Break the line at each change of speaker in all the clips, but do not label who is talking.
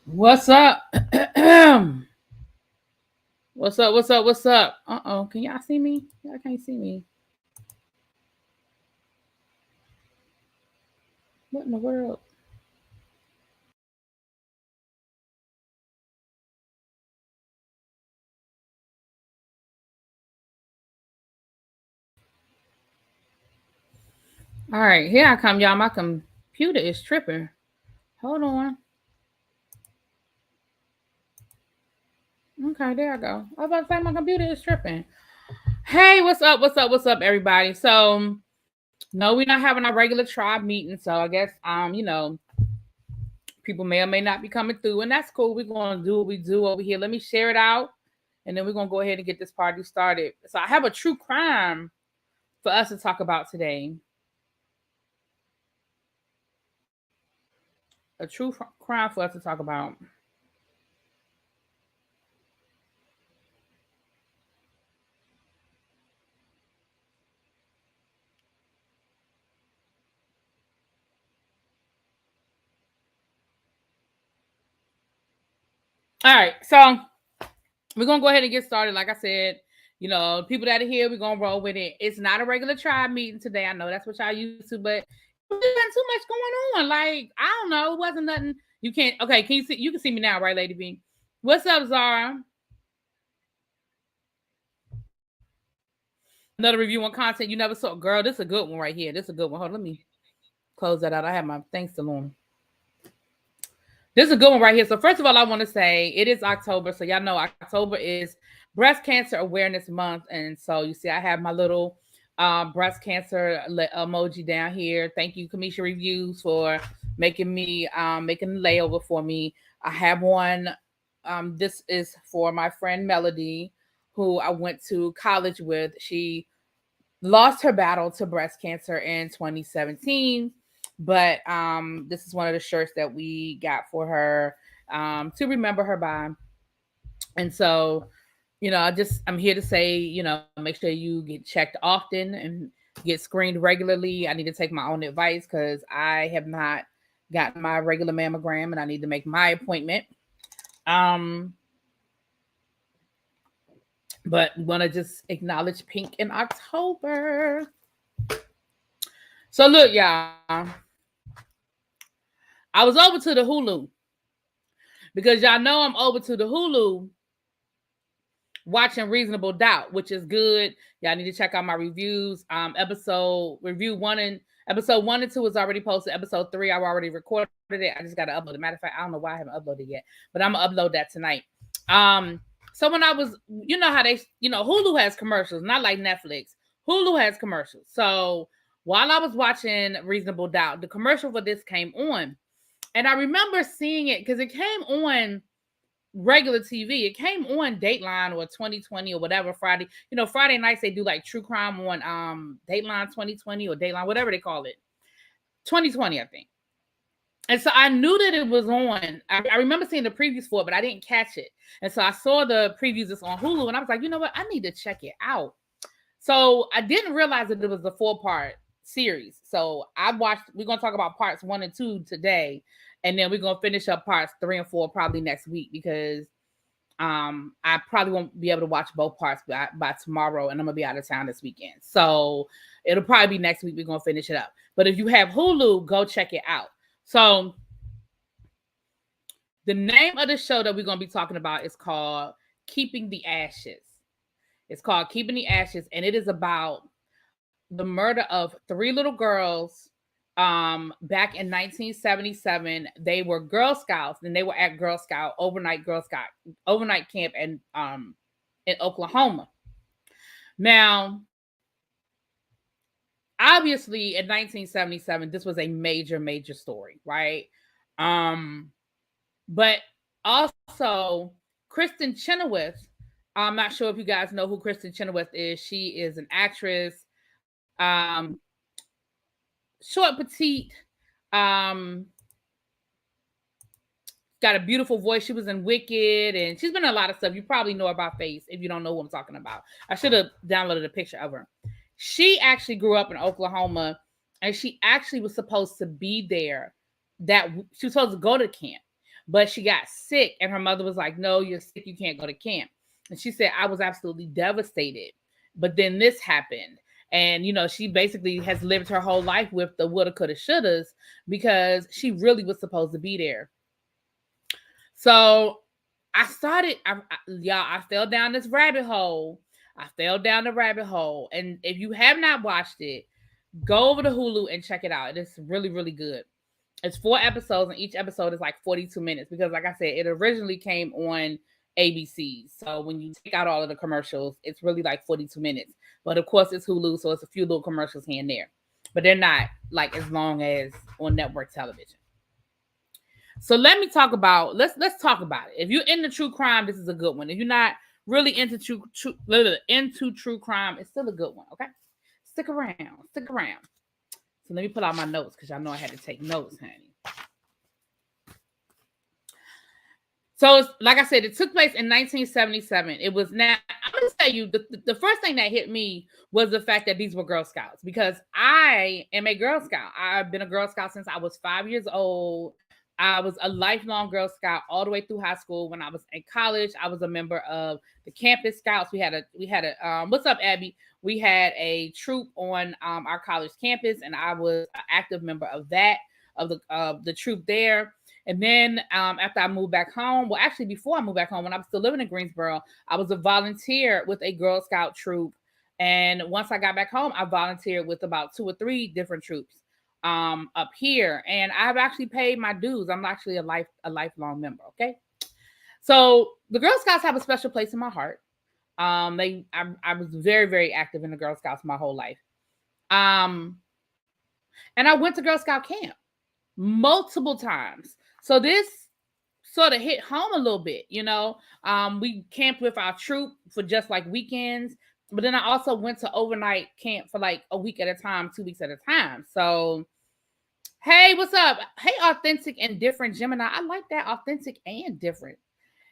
What's up? What's up? What's up? What's up? Uh-oh. Can y'all see me? Y'all can't see me. What in the world? All right, here I come, y'all. My computer is tripping. Hold on. Okay, there I go. I was about to say my computer is tripping. Hey, what's up? What's up? What's up, everybody? So, no, we're not having our regular tribe meeting. So I guess people may or may not be coming through, and that's cool. We're gonna do what we do over here. Let me share it out, and then we're gonna go ahead and get this party started. So I have a true crime for us to talk about today. A true crime for us to talk about. All right, so we're gonna go ahead and get started. Like I said, people that are here, we're gonna roll with it. It's not a regular tribe meeting today. I know that's what y'all used to, but there's too much going on. Like, I don't know, it wasn't nothing. You can't. Okay, can you see? You can see me now, right, Lady B? What's up, Zara? Another review on content you never saw. Girl, this is a good one right here. This is a good one. Hold on, let me close that out. I have my thanks to Lauren. This is a good one right here. So first of all, I want to say it is October. So y'all know October is Breast Cancer Awareness Month. And so you see I have my little breast cancer emoji down here. Thank you, Kamisha Reviews, for making me making the layover for me. I have one. This is for my friend Melody, who I went to college with. She lost her battle to breast cancer in 2017. But this is one of the shirts that we got for her to remember her by. And so, I'm here to say, make sure you get checked often and get screened regularly. I need to take my own advice because I have not gotten my regular mammogram and I need to make my appointment. But we want to just acknowledge Pink in October. So look, y'all, I was over to the Hulu because y'all know I'm over to the Hulu watching Reasonable Doubt, which is good. Y'all need to check out my reviews. Episode 1 and 2 is already posted. Episode 3, I've already recorded it. I just got to upload it. Matter of fact, I don't know why I haven't uploaded it yet, but I'm gonna upload that tonight. So when I was, how they, Hulu has commercials, not like Netflix. Hulu has commercials. So while I was watching Reasonable Doubt, the commercial for this came on, and I remember seeing it because it came on regular TV. It came on Dateline or 2020 or whatever Friday. Friday nights they do like true crime on Dateline 2020 or Dateline, whatever they call it. 2020, I think. And so I knew that it was on. I remember seeing the previews for it, but I didn't catch it. And so I saw the previews that's on Hulu, and I was like, you know what? I need to check it out. So I didn't realize that it was a 4-part series. So we're going to talk about parts 1 and 2 today. And then we're going to finish up parts 3 and 4 probably next week because I probably won't be able to watch both parts by tomorrow, and I'm going to be out of town this weekend. So it'll probably be next week we're going to finish it up. But if you have Hulu, go check it out. So the name of the show that we're going to be talking about is called Keeping the Ashes. It's called Keeping the Ashes, and it is about the murder of 3 little girls back in 1977. They were Girl Scouts, and they were at overnight camp in Oklahoma. Now, obviously, in 1977, this was a major, major story, right? But also, Kristen Chenoweth, I'm not sure if you guys know who Kristen Chenoweth is. She is an actress, short, petite, got a beautiful voice. She was in Wicked, and she's been in a lot of stuff. You probably know her by face if you don't know who I'm talking about. I should have downloaded a picture of her. She actually grew up in Oklahoma, and she actually was supposed to be there. She was supposed to go to camp, but she got sick, and her mother was like, no, you're sick. You can't go to camp. And she said, I was absolutely devastated. But then this happened. And, she basically has lived her whole life with the woulda, coulda, shouldas because she really was supposed to be there. So I fell down this rabbit hole. And if you have not watched it, go over to Hulu and check it out. It's really, really good. It's 4 episodes, and each episode is like 42 minutes because, like I said, it originally came on ABC. So when you take out all of the commercials, it's really like 42 minutes. But of course, it's Hulu, so it's a few little commercials here and there. But they're not like as long as on network television. So let's talk about it. If you're into true crime, this is a good one. If you're not really into true crime, it's still a good one. Okay, stick around. So let me pull out my notes because y'all know I had to take notes, honey. So like I said, it took place in 1977. It was now. I'm gonna tell you the first thing that hit me was the fact that these were Girl Scouts because I am a Girl Scout. I've been a Girl Scout since I was 5 years old. I was a lifelong Girl Scout all the way through high school. When I was in college, I was a member of the Campus Scouts. We had a what's up, Abby? We had a troop on our college campus, and I was an active member of the troop there. And then after I moved back home, well, actually before I moved back home, when I was still living in Greensboro, I was a volunteer with a Girl Scout troop. And once I got back home, I volunteered with about 2 or 3 different troops up here, and I've actually paid my dues. I'm actually a lifelong member. Okay, so the Girl Scouts have a special place in my heart. I was very, very active in the Girl Scouts my whole life. And I went to Girl Scout camp multiple times. So this sort of hit home a little bit, we camped with our troop for just like weekends. But then I also went to overnight camp for like a week at a time, 2 weeks at a time. So, hey, what's up? Hey, Authentic and Different Gemini. I like that, Authentic and Different.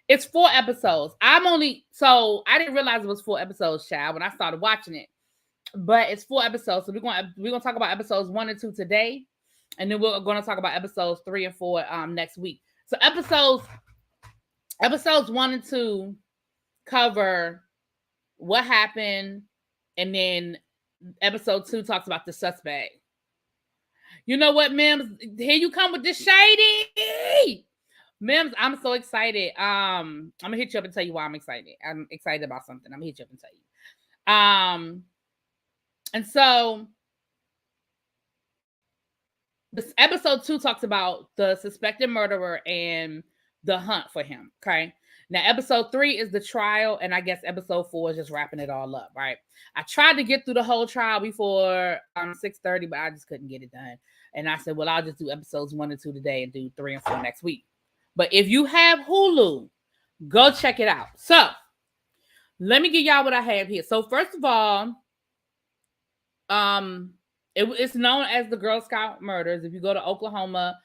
It's 4 episodes. I didn't realize it was 4 episodes, child, when I started watching it. But it's 4 episodes. So we're gonna talk about episodes 1 and 2 today. And then we're gonna talk about episodes 3 and 4 next week. So episodes 1 and 2 cover what happened, and then episode 2 talks about the suspect. You know what, Mims? Here you come with this shady. Mims, I'm so excited. I'm gonna hit you up and tell you why I'm excited. I'm excited about something. I'm gonna hit you up and tell you. And so this episode 2 talks about the suspected murderer and the hunt for him. Okay. Now, episode 3 is the trial, and I guess episode 4 is just wrapping it all up, right? I tried to get through the whole trial before 6:30, but I just couldn't get it done. And I said, well, I'll just do episodes 1 and 2 today and do 3 and 4 next week. But if you have Hulu, go check it out. So let me give y'all what I have here. So first of all, it's known as the Girl Scout murders. If you go to Oklahoma,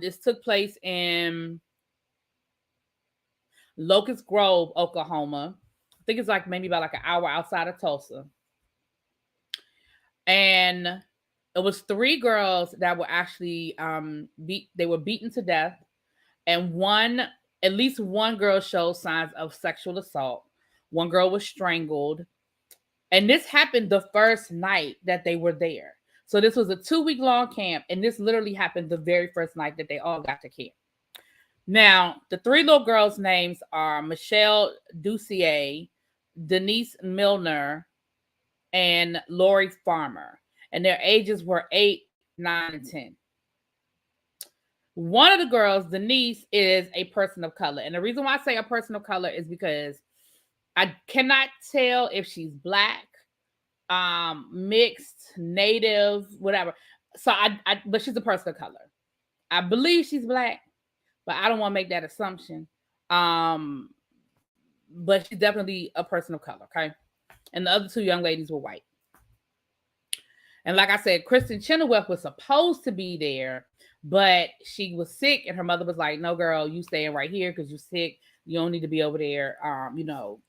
this took place in Locust Grove, Oklahoma. I think it's like maybe about like an hour outside of Tulsa. And it was 3 girls that were actually they were beaten to death, and at least one girl showed signs of sexual assault. One girl was strangled. And this happened the first night that they were there. So this was a 2-week-long camp, and this literally happened the very first night that they all got to camp. Now, the 3 little girls' names are Michelle Ducier, Denise Milner, and Lori Farmer. And their ages were 8, 9, and 10. One of the girls, Denise, is a person of color. And the reason why I say a person of color is because I cannot tell if she's Black, mixed, Native, whatever. So but she's a person of color. I believe she's Black, but I don't want to make that assumption. But she's definitely a person of color, okay? And the other 2 young ladies were white. And like I said, Kristen Chenoweth was supposed to be there, but she was sick, and her mother was like, no, girl, you staying right here because you're sick. You don't need to be over there,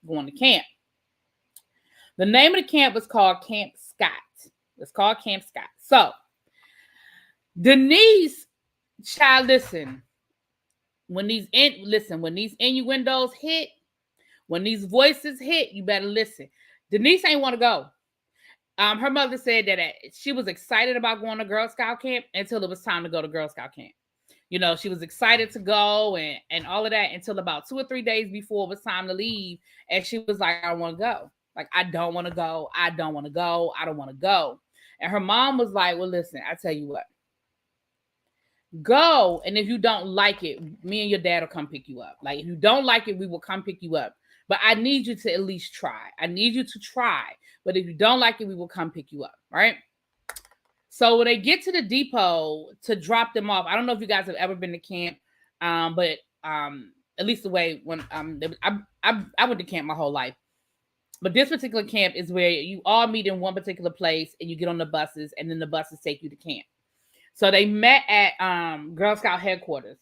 going to camp. The name of the camp was called Camp Scott. It's called Camp Scott. So, Denise, child, listen. When these innuendos hit, when these voices hit, you better listen. Denise ain't want to go. Her mother said that she was excited about going to Girl Scout camp until it was time to go to Girl Scout camp. You know, she was excited to go and all of that until about 2 or 3 days before it was time to leave. And she was like, I don't want to go. Like, I don't want to go. I don't want to go. I don't want to go. And her mom was like, well, listen, I tell you what. Go. And if you don't like it, me and your dad will come pick you up. Like, if you don't like it, we will come pick you up. But I need you to at least try. I need you to try. But if you don't like it, we will come pick you up. Right? So when they get to the depot to drop them off, I don't know if you guys have ever been to camp, but at least the way when I went to camp my whole life. But this particular camp is where you all meet in one particular place and you get on the buses, and then the buses take you to camp. So they met at Girl Scout headquarters,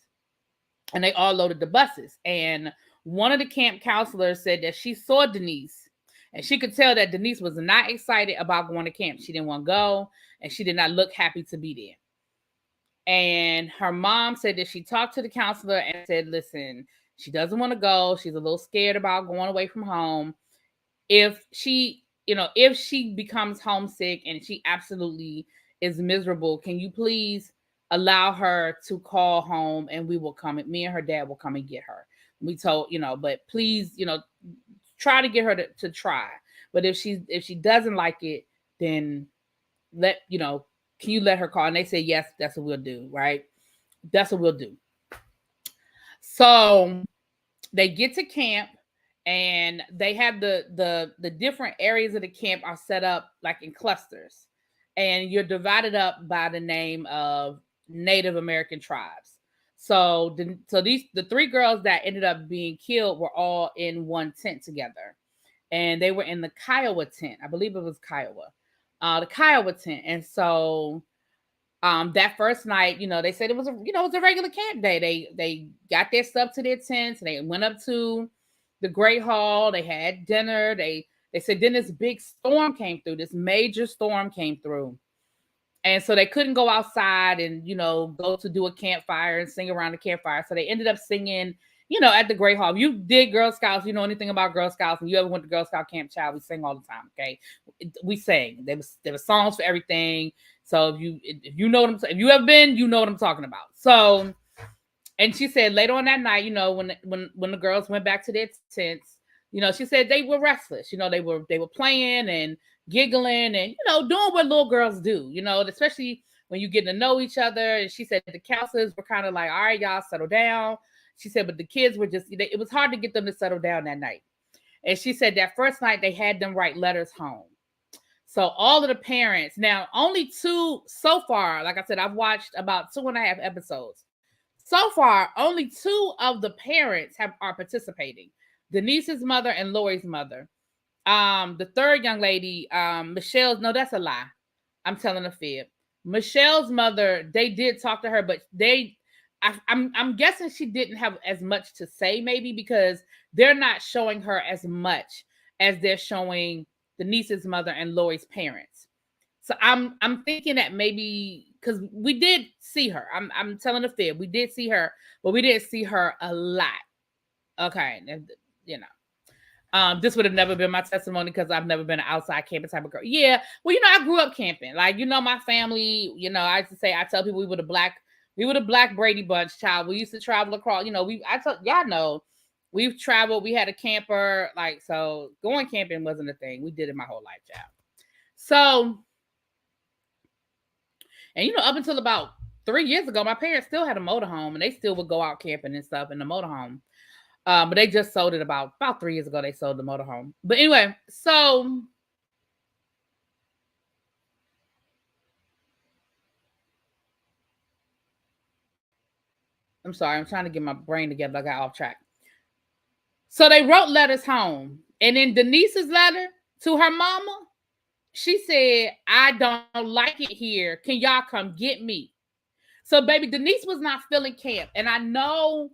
and they all loaded the buses. And one of the camp counselors said that she saw Denise, and she could tell that Denise was not excited about going to camp. She didn't want to go, and she did not look happy to be there. And her mom said that she talked to the counselor and said, listen, she doesn't want to go. She's a little scared about going away from home. If she becomes homesick and she absolutely is miserable, can you please allow her to call home and we will come, me and her dad will come and get her. We told, but please, try to get her to try. But if she doesn't like it, then can you let her call? And they say, yes, that's what we'll do. Right. That's what we'll do. So they get to camp, and they have the different areas of the camp are set up like in clusters, and you're divided up by the name of Native American tribes. So the 3 girls that ended up being killed were all in one tent together, and they were in the Kiowa tent. I believe it was Kiowa, the Kiowa tent. And so That first night, they said it was a regular camp day. They got their stuff to their tents and they went up to the Great Hall. They had dinner. They said then this big storm came through. This major storm came through. And so they couldn't go outside and, go to do a campfire and sing around the campfire. So they ended up singing, at the Great Hall. If you did Girl Scouts, you know anything about Girl Scouts, and you ever went to Girl Scout Camp, child, we sing all the time, okay? We sang. There were songs for everything. So if you know what if you ever been, you know what I'm talking about. So, and she said later on that night, when the girls went back to their tents, she said they were restless. They were playing and giggling and, doing what little girls do, especially when you get to know each other. And she said the counselors were kind of like, all right, y'all settle down. She said, but the kids were just, it was hard to get them to settle down that night. And she said that first night they had them write letters home. So all of the parents, now only 2 so far, like I said, I've watched about 2.5 episodes. So far, only 2 of the parents are participating. Denise's mother and Lori's mother. The third young lady, Michelle's, no, that's a lie. I'm telling a fib. Michelle's mother, they did talk to her, but I'm guessing she didn't have as much to say, maybe because they're not showing her as much as they're showing Denise's mother and Lori's parents. So I'm thinking that maybe because we did see her. I'm telling a fib. We did see her, but we didn't see her a lot. Okay, this would have never been my testimony because I've never been an outside camping type of girl. Yeah, well, I grew up camping. Like, my family. I used to say, I tell people we were the Black Brady Bunch, child. We used to travel across. Y'all know. We've traveled. We had a camper. Like, so going camping wasn't a thing. We did it my whole life, child. So, and up until about 3 years ago, my parents still had a motorhome, and they still would go out camping and stuff in the motorhome. But they just sold it about 3 years ago. They sold the motorhome. But anyway, so I'm sorry. I'm trying to get my brain together. I got off track. So they wrote letters home. And in Denise's letter to her mama, she said, I don't like it here. Can y'all come get me? So, baby, Denise was not feeling camp. And I know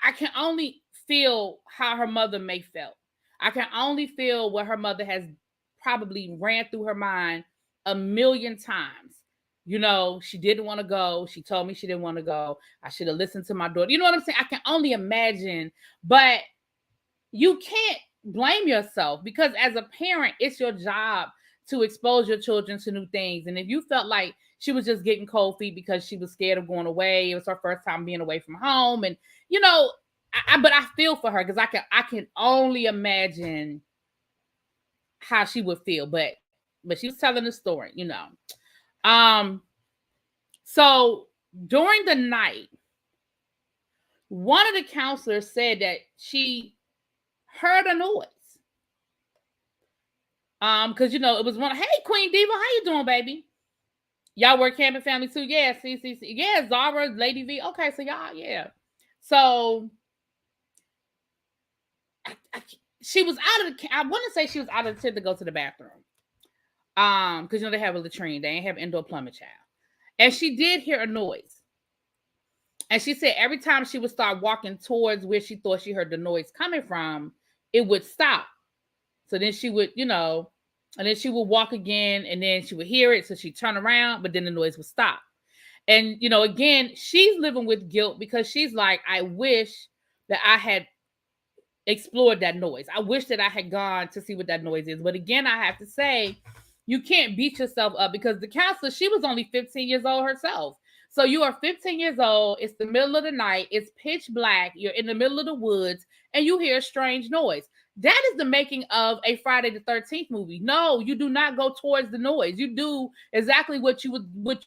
I can only feel how her mother may felt. I can only feel what her mother has probably ran through her mind a million times. She didn't want to go. She told me she didn't want to go. I should have listened to my daughter. You know what I'm saying? I can only imagine, but you can't blame yourself because as a parent, it's your job to expose your children to new things. And if you felt like she was just getting cold feet because she was scared of going away, it was her first time being away from home. And, but I feel for her because I can only imagine how she would feel. But she was telling the story, So during the night, one of the counselors said that she heard a noise. Because it was one. Hey, Queen Diva, how you doing, baby? Y'all work camping family too? Yeah, see. Yeah, Zara, Lady V. Okay, so y'all, yeah. So she was out of the. I want to say she was out of the tent to go to the bathroom. Because they have a latrine. They ain't have indoor plumbing, child. And she did hear a noise. And she said every time she would start walking towards where she thought she heard the noise coming from, it would stop. So then she would, and then she would walk again, and then she would hear it. So she'd turn around, but then the noise would stop. And, again, she's living with guilt because she's like, I wish that I had explored that noise. I wish that I had gone to see what that noise is. But again, I have to say, you can't beat yourself up because the counselor, she was only 15 years old herself. So you are 15 years old. It's the middle of the night. It's pitch black. You're in the middle of the woods and you hear a strange noise. That is the making of a Friday the 13th movie. No, you do not go towards the noise. You do exactly what you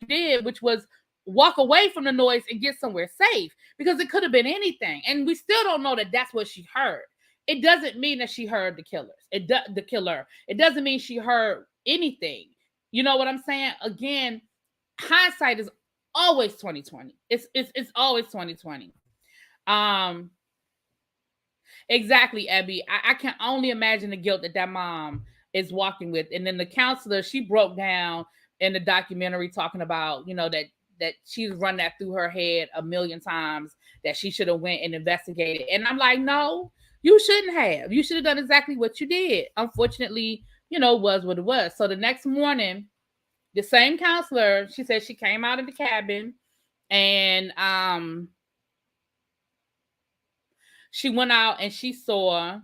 did, which was walk away from the noise and get somewhere safe because it could have been anything. And we still don't know that that's what she heard. It doesn't mean that she heard the killer. It doesn't mean she heard anything. You know what I'm saying? Again, hindsight is always 2020. It's always 2020. Exactly, Abby. I can only imagine the guilt that mom is walking with. And then the counselor, she broke down in the documentary talking about, that she's run that through her head a million times, that she should have went and investigated. And I'm like, no, you shouldn't have. You should have done exactly what you did. Unfortunately, was what it was. So the next morning, the same counselor, she said she came out of the cabin and she went out and she saw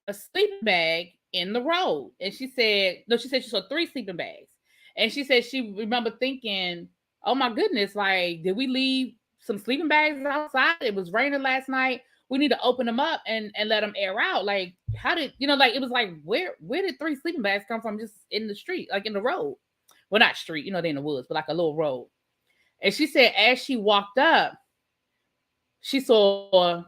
a sleeping bag in the road. And she said she saw 3 sleeping bags. And she said she remember thinking, oh my goodness, like, did we leave some sleeping bags outside? It was raining last night. We need to open them up and let them air out. Like, how did, like, it was like, where did 3 sleeping bags come from just in the street, like in the road? Well, not street, they're in the woods, but like a little road. And she said as she walked up, she saw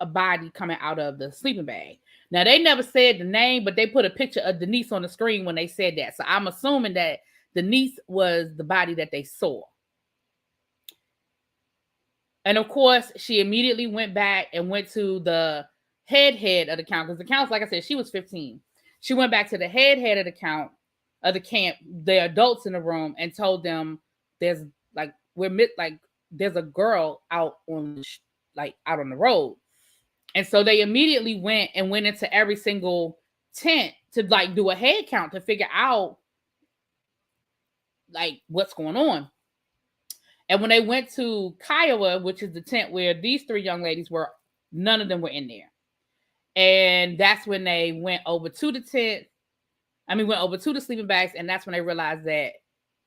a body coming out of the sleeping bag. Now, they never said the name, but they put a picture of Denise on the screen when they said that. So I'm assuming that Denise was the body that they saw. And of course, she immediately went back and went to the head of the camp, because the camp, like I said, she was 15. She went back to the head of the camp, the adults in the room, and told them there's a girl out on the road. And so they immediately went into every single tent to do a head count to figure out what's going on. And when they went to Kiowa, which is the tent where these 3 young ladies were, none of them were in there. And that's when they went over to the tent. Went over to the sleeping bags, and that's when they realized that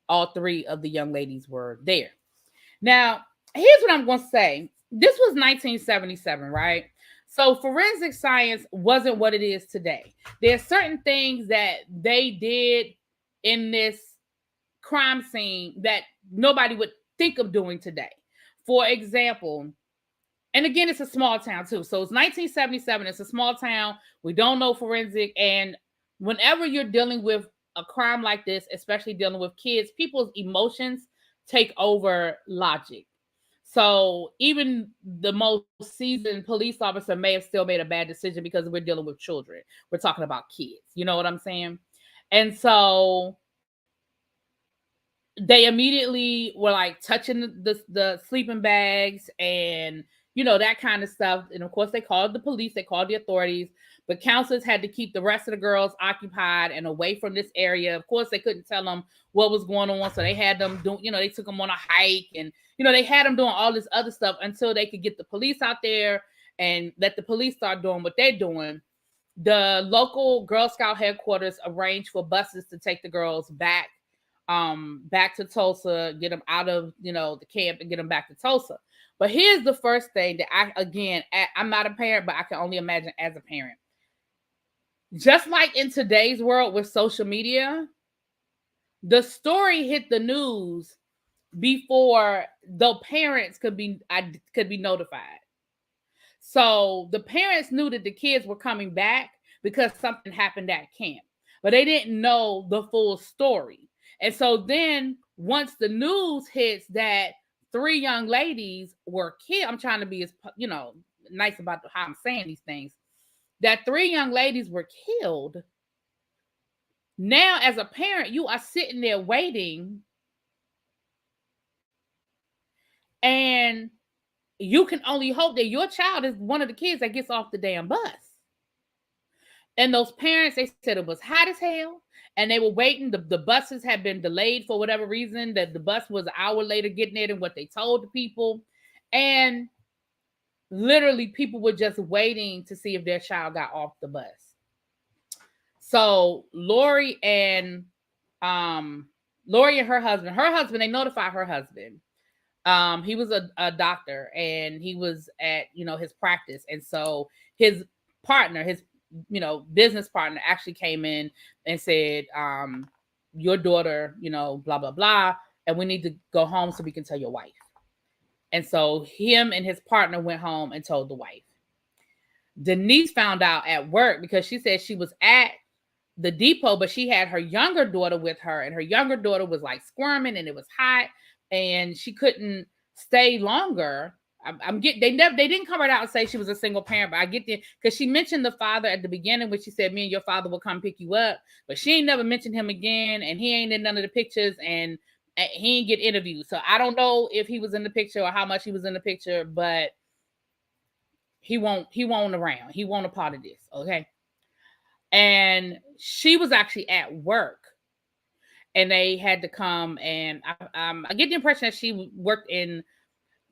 all 3 of the young ladies were there. Now, here's what I'm going to say. This was 1977, right? So forensic science wasn't what it is today. There's certain things that they did in this crime scene that nobody would think of doing today. For example, and again, it's a small town too. So it's 1977. It's a small town. We don't know forensic. And whenever you're dealing with a crime like this, especially dealing with kids, people's emotions take over logic. So even the most seasoned police officer may have still made a bad decision because we're dealing with children. We're talking about kids. You know what I'm saying? And so they immediately were touching the sleeping bags and, that kind of stuff. And of course, they called the police, they called the authorities, but counselors had to keep the rest of the girls occupied and away from this area. Of course, they couldn't tell them what was going on. So they had them they took them on a hike and, they had them doing all this other stuff until they could get the police out there and let the police start doing what they're doing. The local Girl Scout headquarters arranged for buses to take the girls back to Tulsa, get them out of, the camp and get them back to Tulsa. But here's the first thing that I'm not a parent, but I can only imagine as a parent. Just like in today's world with social media, the story hit the news before the parents could be notified. So the parents knew that the kids were coming back because something happened at camp, but they didn't know the full story. And so then once the news hits that 3 young ladies were killed, I'm trying to be as, nice about how I'm saying these things, that 3 young ladies were killed. Now, as a parent, you are sitting there waiting, and you can only hope that your child is one of the kids that gets off the damn bus. And those parents, they said it was hot as hell, and they were waiting. The buses had been delayed for whatever reason, that the bus was an hour later getting there than what they told the people. And literally people were just waiting to see if their child got off the bus. So Lori and her husband, they notified her husband. He was a doctor, and he was at, his practice. And so his partner, his business partner, actually came in and said, your daughter, blah, blah, blah, and we need to go home so we can tell your wife. And so him and his partner went home and told the wife. Denise found out at work because she said she was at the depot, but she had her younger daughter with her, and her younger daughter was squirming, and it was hot, and she couldn't stay longer They didn't come right out and say she was a single parent, but I get the, because she mentioned the father at the beginning when she said me and your father will come pick you up, but she ain't never mentioned him again, and he ain't in none of the pictures, and he ain't get interviewed. So I don't know if he was in the picture or how much he was in the picture, but he won't around. He won't a part of this, okay? And she was actually at work, and they had to come, and I get the impression that she worked in,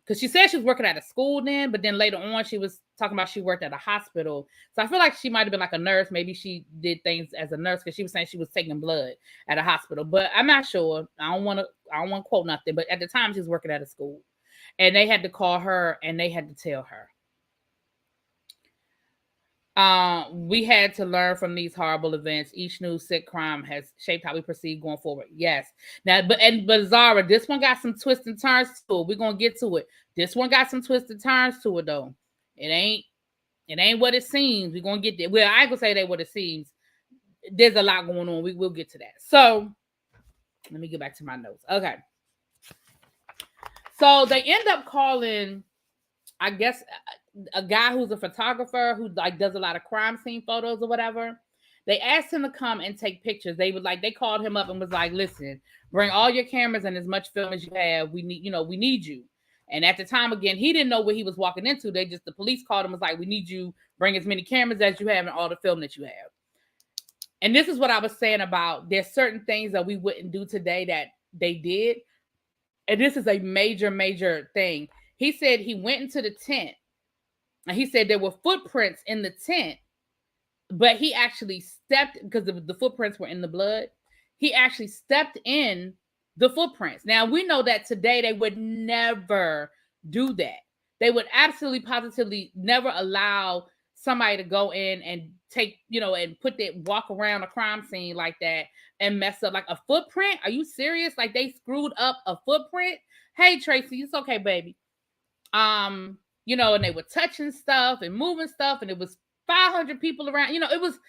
because she said she was working at a school then, but then later on she was talking about she worked at a hospital. So I feel like she might have been like a nurse. Maybe she did things as a nurse, because she was saying she was taking blood at a hospital, but I'm not sure. I don't want to quote nothing, but at the time she was working at a school, and they had to call her and they had to tell her, we had to learn from these horrible events. Each new sick crime has shaped how we proceed going forward. Yes. Now, but Zara, this one got some twists and turns to it. We're gonna get to it. This one got some twists and turns to it, though. It ain't what it seems. We're gonna get there. Well, I ain't gonna say that what it seems. There's a lot going on. We will get to that. So let me get back to my notes. Okay. So they end up calling, I guess, a guy who's a photographer who like does a lot of crime scene photos or whatever. They asked him to come and take pictures. They called him up and was like, listen, bring all your cameras and as much film as you have. We need you. And at the time, again, he didn't know what he was walking into. The police called him, was like, we need you, bring as many cameras as you have and all the film that you have. And this is what I was saying about there's certain things that we wouldn't do today that they did. And this is a major, major thing. He said he went into the tent, and he said there were footprints in the tent, but he actually stepped, because the footprints were in the blood. He actually stepped in the footprints. Now, we know that today they would never do that. They would absolutely, positively never allow somebody to go in and take, and walk around a crime scene like that and mess up like a footprint. Are you serious? Like they screwed up a footprint? Hey, Tracy, it's okay, baby. And they were touching stuff and moving stuff, and it was 500 people around. It was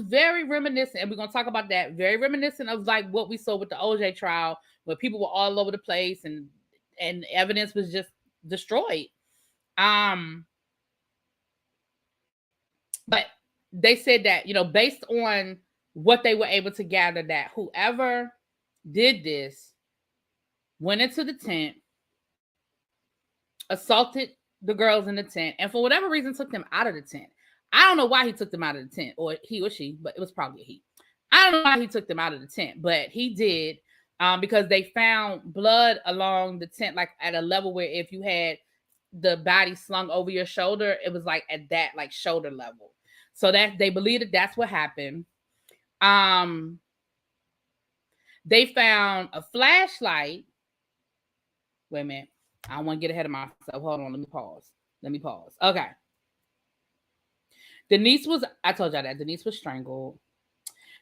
very reminiscent, and we're gonna talk about that. Very reminiscent of like what we saw with the OJ trial, where people were all over the place and evidence was just destroyed. But they said that, based on what they were able to gather, that whoever did this went into the tent, assaulted the girls in the tent, and for whatever reason took them out of the tent. I don't know why he took them out of the tent, or he or she, but it was probably he. I don't know why he took them out of the tent, but he did, because they found blood along the tent, like at a level where if you had the body slung over your shoulder, it was like at that like shoulder level. So that they believe that that's what happened. They found a flashlight. Wait a minute. I don't want to get ahead of myself. Hold on. Let me pause. Okay. I told y'all that Denise was strangled.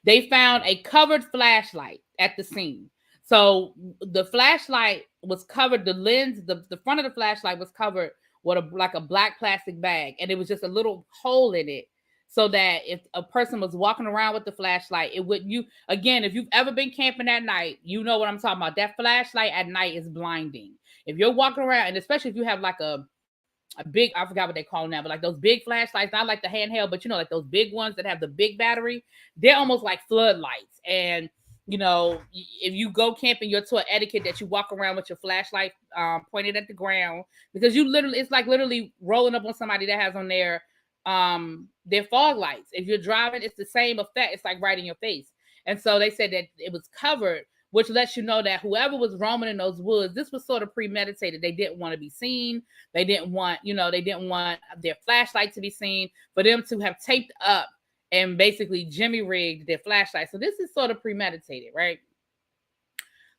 They found a covered flashlight at the scene. So the flashlight was covered, the lens, the front of the flashlight was covered with a black plastic bag. And it was just a little hole in it, so that if a person was walking around with the flashlight, it wouldn't, if you've ever been camping at night, you know what I'm talking about. That flashlight at night is blinding. If you're walking around, and especially if you have like a big, I forgot what they call them now, but like those big flashlights, not like the handheld, but like those big ones that have the big battery, they're almost like floodlights. And if you go camping, you're to an etiquette that you walk around with your flashlight pointed at the ground, because it's like literally rolling up on somebody that has on their fog lights. If you're driving, it's the same effect. It's like right in your face. And so they said that it was covered, which lets you know that whoever was roaming in those woods, this was sort of premeditated. They didn't want to be seen. They didn't want their flashlight to be seen, for them to have taped up and basically jimmy rigged their flashlight. So this is sort of premeditated, right?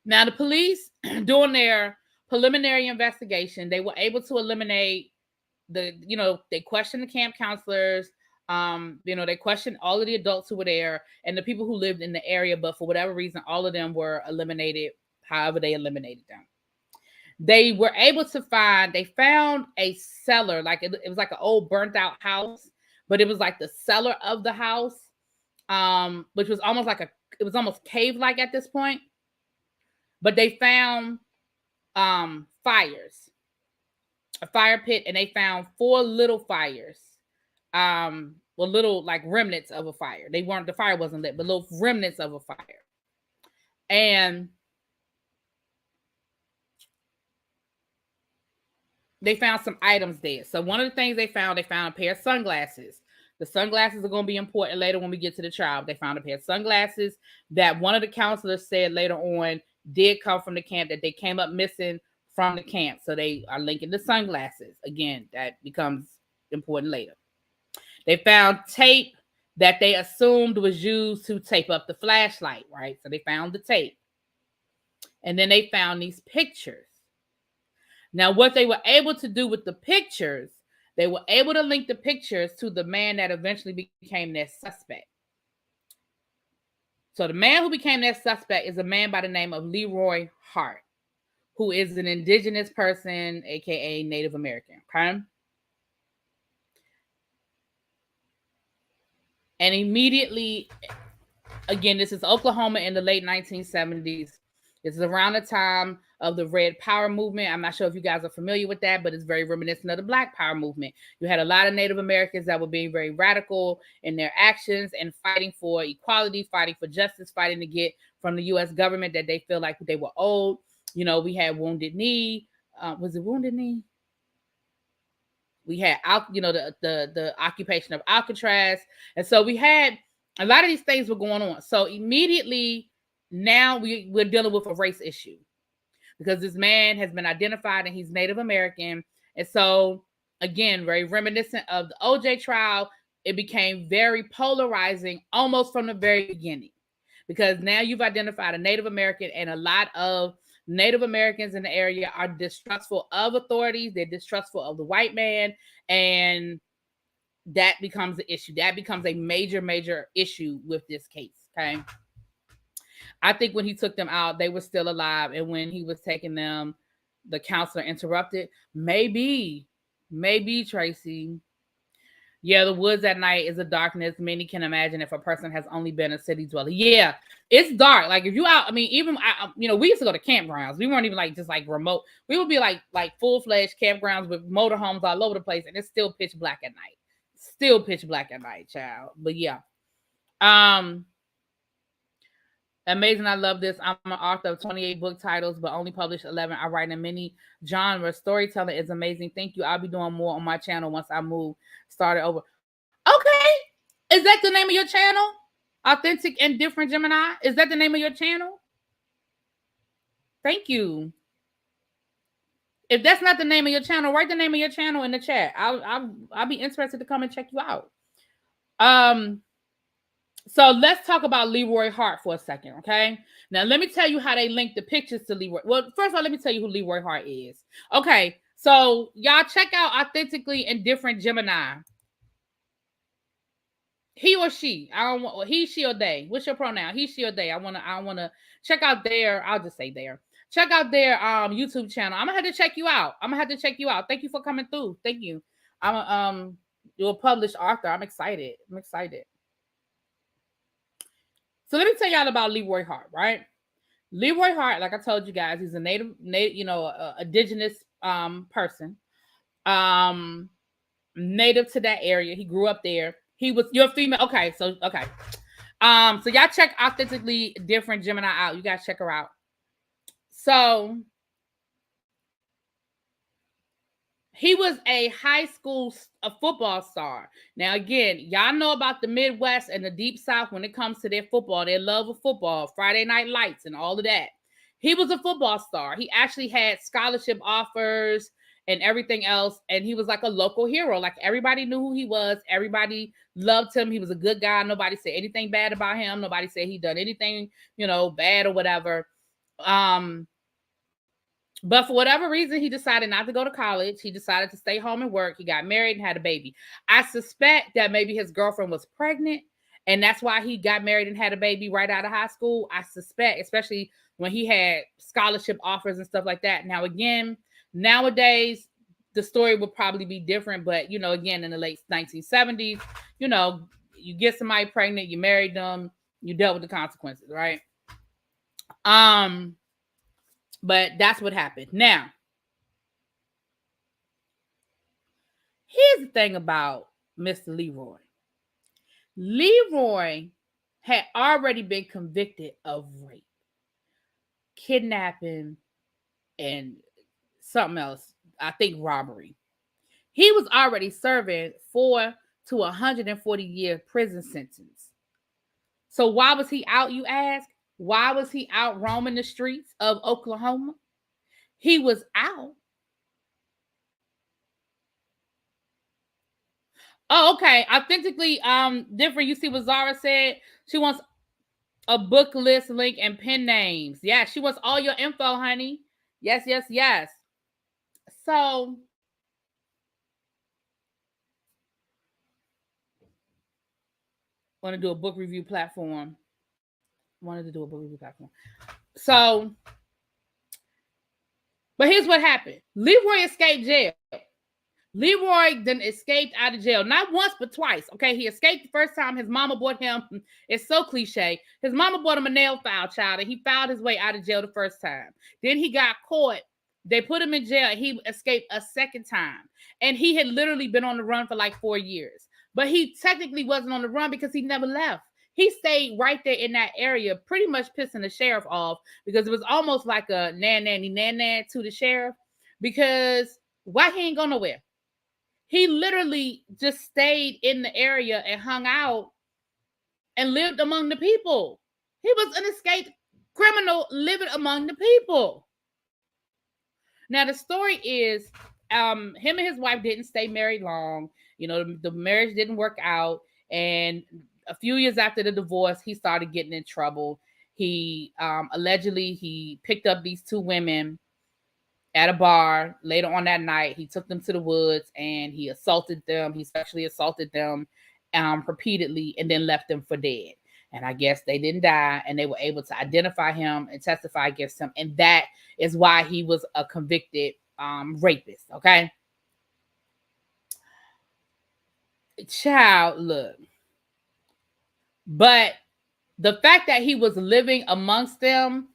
Now the police, doing their preliminary investigation, they were able to eliminate they questioned the camp counselors. They questioned all of the adults who were there and the people who lived in the area, but for whatever reason, all of them were eliminated. However, they eliminated them. They were able to they found a cellar, like it was like an old burnt out house, but it was like the cellar of the house, which was almost it was almost cave-like at this point. But they found fires. a fire pit, and they found 4 little fires. Little like remnants of a fire. The fire wasn't lit, but little remnants of a fire. And they found some items there. So one of the things they found a pair of sunglasses. The sunglasses are going to be important later when we get to the trial. They found a pair of sunglasses that one of the counselors said later on did come from the camp, that they came up missing from the camp. So they are linking the sunglasses. Again, that becomes important later. They found tape that they assumed was used to tape up the flashlight, right? So they found the tape. And then they found these pictures. Now, what they were able to do with the pictures, they were able to link the pictures to the man that eventually became their suspect. So the man who became their suspect is a man by the name of Leroy Hart, who is an indigenous person, aka Native American. Okay. And immediately, again, this is Oklahoma in the late 1970s. This is around the time of the Red Power movement. I'm not sure if you guys are familiar with that, but it's very reminiscent of the Black Power movement. You had a lot of Native Americans that were being very radical in their actions and fighting for equality, fighting for justice, fighting to get from the U.S. government that they feel like they were owed. You know, we had Wounded Knee. Was it Wounded Knee? We had, the occupation of Alcatraz. And so we had a lot of these things were going on. So immediately now we're dealing with a race issue because this man has been identified and he's Native American. And so, again, very reminiscent of the OJ trial, it became very polarizing almost from the very beginning because now you've identified a Native American, and a lot of Native Americans in the area are distrustful of authorities. They're distrustful of the white man, and that becomes an issue. That becomes a major, major issue with this case, okay? I think when he took them out, they were still alive, and when he was taking them, the counselor interrupted. Maybe, Tracy. Yeah, the woods at night is a darkness many can imagine if a person has only been a city dweller. Yeah, it's dark. Like if you out, I mean, even we used to go to campgrounds. We weren't even like just like remote. We would be like full-fledged campgrounds with motorhomes all over the place, and it's still pitch black at night. Still pitch black at night, child. But yeah, amazing. I love this. I'm an author of 28 book titles, but only published 11. I write in many genres. Storytelling is amazing. Thank you. I'll be doing more on my channel once I started over. Okay. Is that the name of your channel? Authentic and Different Gemini? Is that the name of your channel? Thank you. If that's not the name of your channel, write the name of your channel in the chat. I'll be interested to come and check you out. So let's talk about Leroy Hart for a second, okay? Now, let me tell you how they link the pictures to Leroy. Well, first of all, let me tell you who Leroy Hart is. Okay, so y'all check out Authentically and Different Gemini. He or she. I don't want he, she, or they. What's your pronoun? He, she, or they. I wanna check out their. I'll just say their. Check out their YouTube channel. I'm gonna have to check you out. Thank you for coming through. Thank you. You're a published author. I'm excited. So let me tell y'all about Leroy Hart, right? Leroy Hart, like I told you guys, he's a native, indigenous person, native to that area. He grew up there. You're female. Okay. So y'all check Authentically Different Gemini out. You guys check her out. So he was a high school football star. Now, again, y'all know about the Midwest and the Deep South when it comes to their football, their love of football, Friday Night Lights, and all of that. He was a football star. He actually had scholarship offers and everything else, and he was like a local hero. Like everybody knew who he was. Everybody loved him. He was a good guy. Nobody said anything bad about him. Nobody said he done anything, bad or whatever. But for whatever reason, he decided not to go to college. He decided to stay home and work. He got married and had a baby. I suspect that maybe his girlfriend was pregnant, and that's why he got married and had a baby right out of high school. I suspect, especially when he had scholarship offers and stuff like that. Now, again, nowadays, the story would probably be different. But, again, in the late 1970s, you get somebody pregnant, you married them, you dealt with the consequences, right? But that's what happened. Now, the thing about Mr. Leroy. Leroy had already been convicted of rape, kidnapping, and something else. I think robbery. He was already serving 4 to 140-year prison sentence. So why was he out, you ask? Why was he out roaming the streets of Oklahoma? He was out. Oh, okay. Authentically different. You see what Zara said? She wants a book list link and pen names. Yeah, she wants all your info, honey. Yes, yes, yes. So want to do a book review platform. Wanted to do a book review platform. So, but here's what happened. Leroy escaped jail. Leroy then escaped out of jail, not once, but twice. Okay, he escaped the first time. His mama bought him, it's so cliche. His mama bought him a nail file, child, and he filed his way out of jail the first time. Then he got caught. They put him in jail. He escaped a second time. And he had literally been on the run for like 4 years. But he technically wasn't on the run because he never left. He stayed right there in that area, pretty much pissing the sheriff off because it was almost like a nan to the sheriff. Because why he ain't go nowhere? He literally just stayed in the area and hung out and lived among the people. He was an escaped criminal living among the people. Now, the story is him and his wife didn't stay married long. You know, the marriage didn't work out. And a few years after the divorce, he started getting in trouble. He allegedly, he picked up these 2 women at a bar later on that night. He took them to the woods and he assaulted them. He sexually assaulted them repeatedly and then left them for dead. And I guess they didn't die and they were able to identify him and testify against him. And that is why he was a convicted rapist. Okay. Child, look. But the fact that he was living amongst them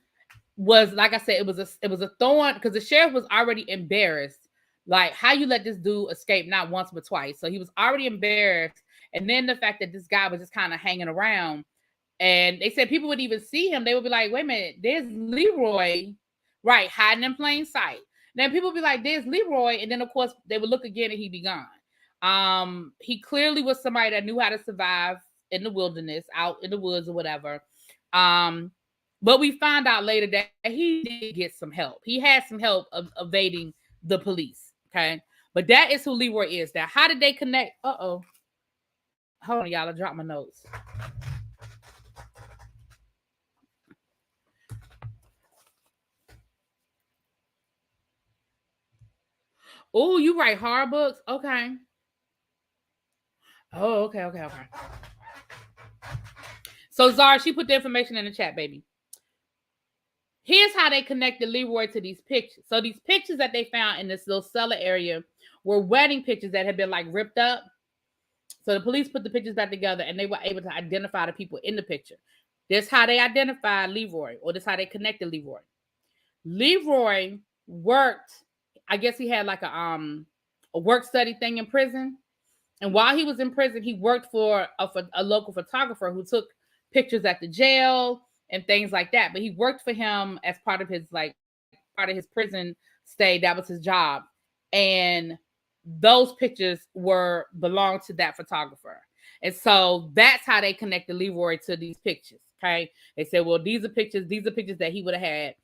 was, like I said, it was a thorn because the sheriff was already embarrassed. Like, how you let this dude escape not once but twice? So he was already embarrassed. And then the fact that this guy was just kind of hanging around, and they said people would even see him. They would be like, wait a minute, there's Leroy, right, hiding in plain sight. Then people would be like, there's Leroy. And then, of course, they would look again and he'd be gone. He clearly was somebody that knew how to survive in the wilderness, out in the woods or whatever. But we found out later that he did get some help. He had some help of evading the police. Okay. But that is who Leroy is. Now, how did they connect? Uh-oh. Hold on, y'all. I dropped my notes. Oh, you write horror books? Okay. Oh, okay. So, Zara, she put the information in the chat, baby. Here's how they connected Leroy to these pictures. So these pictures that they found in this little cellar area were wedding pictures that had been like ripped up. So the police put the pictures back together and they were able to identify the people in the picture. This how they identified Leroy, or this how they connected Leroy. Leroy worked, I guess he had like a work study thing in prison. And while he was in prison, he worked for a local photographer who took pictures at the jail and things like that. But he worked for him as part of his prison stay. That was his job. And those pictures belonged to that photographer. And so that's how they connected Leroy to these pictures. Okay. They said, well, these are pictures that he would have had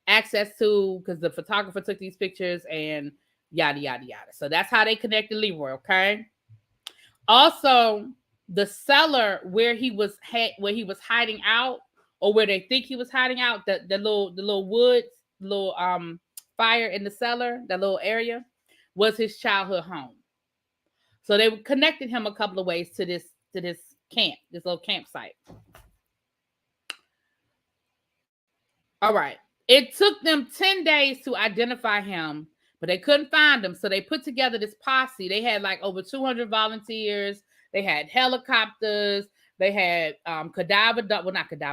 access to because the photographer took these pictures and yada, yada, yada. So that's how they connected Leroy. Okay. Also, the cellar where he was hiding out, or where they think he was hiding out, the little woods, fire in the cellar, that little area, was his childhood home. So they connected him a couple of ways to this camp, this little campsite. All right. It took them 10 days to identify him, but they couldn't find him. So they put together this posse. They had like over 200 volunteers. They had helicopters. They had not cadaver dog,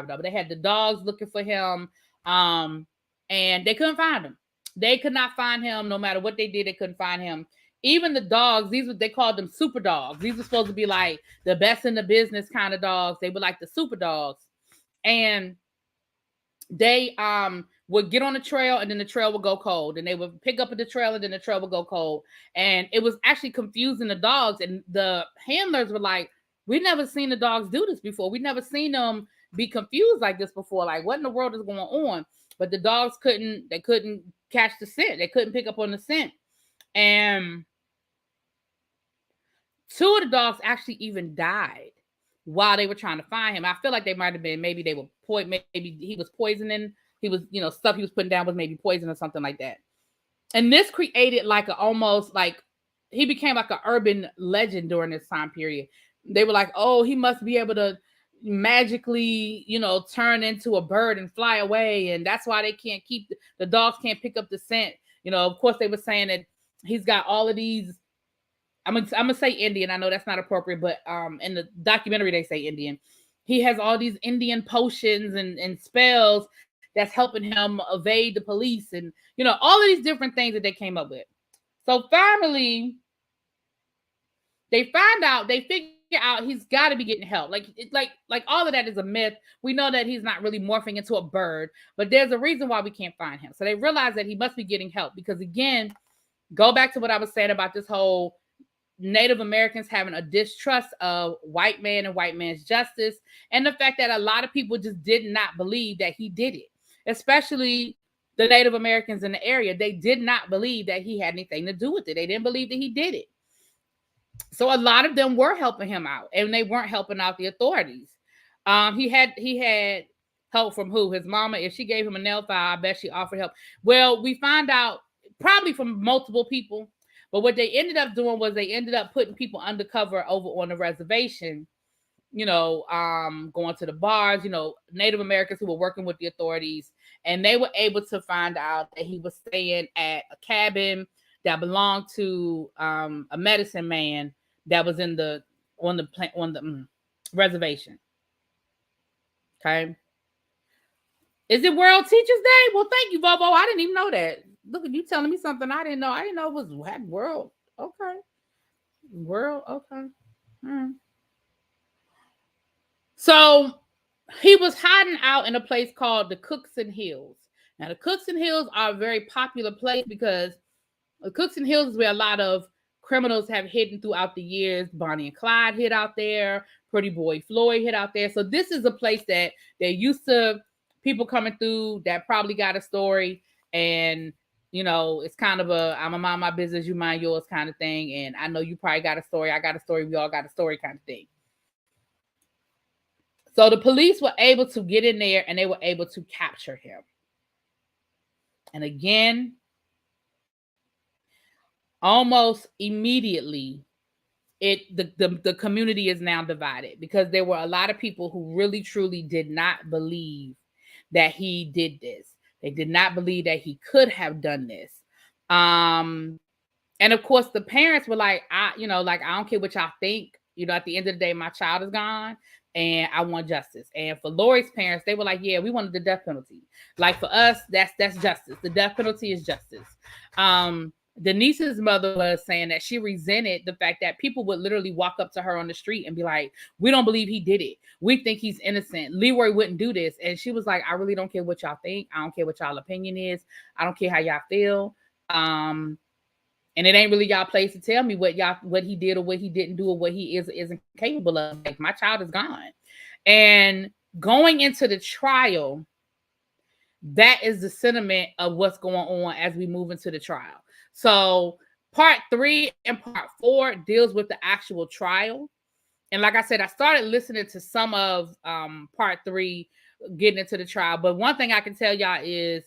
but they had the dogs looking for him. And they couldn't find him. They could not find him. No matter what they did, they couldn't find him. even the dogs, they called them super dogs. These were supposed to be like the best in the business kind of dogs. They were like the super dogs. And they would get on the trail, and then the trail would go cold, and they would pick up at the trail, and then the trail would go cold. And it was actually confusing the dogs, and the handlers were like, we never seen the dogs do this before. We never seen them be confused like this before. Like, what in the world is going on? But the dogs couldn't catch the scent. They couldn't pick up on the scent. And 2 of the dogs actually even died while they were trying to find him. I feel like they might have been, maybe they were maybe he was poisoning. He was, stuff he was putting down was maybe poison or something like that. And this created like almost like he became like an urban legend during this time period. They were like, oh, he must be able to magically, turn into a bird and fly away. And that's why they can't the dogs can't pick up the scent. Of course, they were saying that he's got all of these. I'm gonna say Indian. I know that's not appropriate, but in the documentary they say Indian. He has all these Indian potions and spells that's helping him evade the police, and all of these different things that they came up with. So finally, they figure out he's got to be getting help. Like all of that is a myth. We know that he's not really morphing into a bird, but there's a reason why we can't find him. So they realize that he must be getting help because, again, go back to what I was saying about this whole Native Americans having a distrust of white man and white man's justice, and the fact that a lot of people just did not believe that he did it, especially the Native Americans in the area. They did not believe that he had anything to do with it. They didn't believe that he did it. So a lot of them were helping him out, and they weren't helping out the authorities. He had help from who? His mama. If she gave him a nail file, I bet she offered help. Well, we find out probably from multiple people. But what they ended up doing was they ended up putting people undercover over on the reservation, going to the bars, Native Americans who were working with the authorities. And they were able to find out that he was staying at a cabin that belonged to a medicine man that was on the reservation. Okay. Is it World Teachers Day? Well, thank you, Bobo. I didn't even know that. Look at you telling me something I didn't know. I didn't know it was World. Okay. World. Okay. So he was hiding out in a place called the Cookson Hills. Now, the Cookson Hills are a very popular place because the Cookson Hills is where a lot of criminals have hidden throughout the years. Bonnie and Clyde hid out there. Pretty Boy Floyd hid out there. So this is a place that they're used to people coming through that probably got a story, and it's kind of I'm a mind my business, you mind yours kind of thing. And I know you probably got a story. I got a story. We all got a story kind of thing. So the police were able to get in there and they were able to capture him. And again, almost immediately, the community is now divided because there were a lot of people who really truly did not believe that he did this. They did not believe that he could have done this. And of course, the parents were like, I don't care what y'all think. At the end of the day, my child is gone and I want justice. And for Lori's parents, they were like, yeah, we wanted the death penalty. Like for us, that's justice. The death penalty is justice. Denise's mother was saying that she resented the fact that people would literally walk up to her on the street and be like, we don't believe he did it. We think he's innocent. Leroy wouldn't do this. And she was like, I really don't care what y'all think. I don't care what y'all opinion is. I don't care how y'all feel. And it ain't really y'all place to tell me what he did or what he didn't do or what he is or isn't capable of. Like, my child is gone. And going into the trial, that is the sentiment of what's going on as we move into the trial. So part 3 and part 4 deals with the actual trial. And like I said, I started listening to some of part 3 getting into the trial. But one thing I can tell y'all is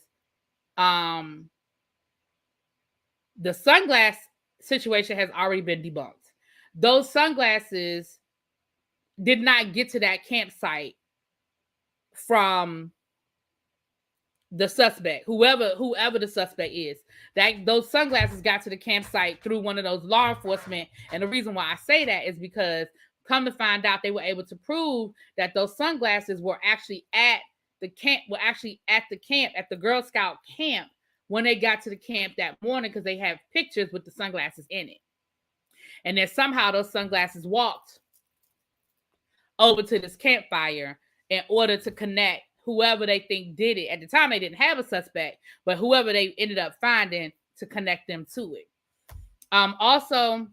the sunglass situation has already been debunked. Those sunglasses did not get to that campsite from the suspect, whoever the suspect is. That those sunglasses got to the campsite through one of those law enforcement. And the reason why I say that is because come to find out, they were able to prove that those sunglasses were actually at the camp, at the Girl Scout camp when they got to the camp that morning, because they have pictures with the sunglasses in it. And then somehow those sunglasses walked over to this campfire in order to connect whoever they think did it. At the time, they didn't have a suspect, but whoever they ended up finding to connect them to it. Also,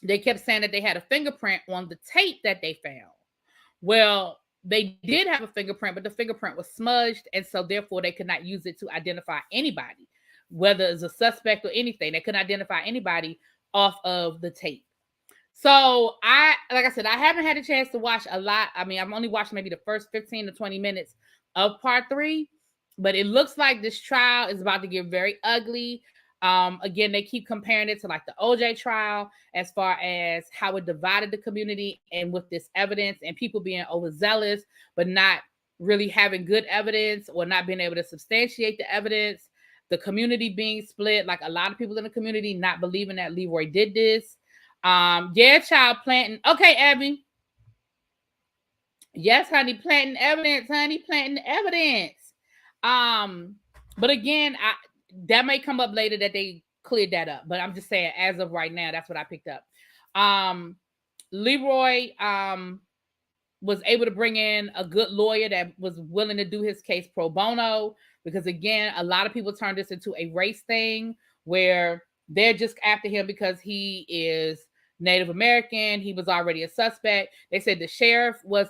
they kept saying that they had a fingerprint on the tape that they found. Well, they did have a fingerprint, but the fingerprint was smudged, and so therefore they could not use it to identify anybody, whether it's a suspect or anything. They couldn't identify anybody off of the tape. So like I said, I haven't had a chance to watch a lot. I mean, I've only watched maybe the first 15 to 20 minutes of part 3, but it looks like this trial is about to get very ugly. Again, they keep comparing it to like the OJ trial as far as how it divided the community and with this evidence and people being overzealous, but not really having good evidence or not being able to substantiate the evidence. The community being split, like a lot of people in the community not believing that Leroy did this. Yeah, child, planting. Okay, Abby. Yes, honey, planting evidence, honey, planting evidence. But again, that may come up later that they cleared that up. But I'm just saying, as of right now, that's what I picked up. Leroy was able to bring in a good lawyer that was willing to do his case pro bono, because again, a lot of people turned this into a race thing where they're just after him because he is Native American. He was already a suspect. They said the sheriff was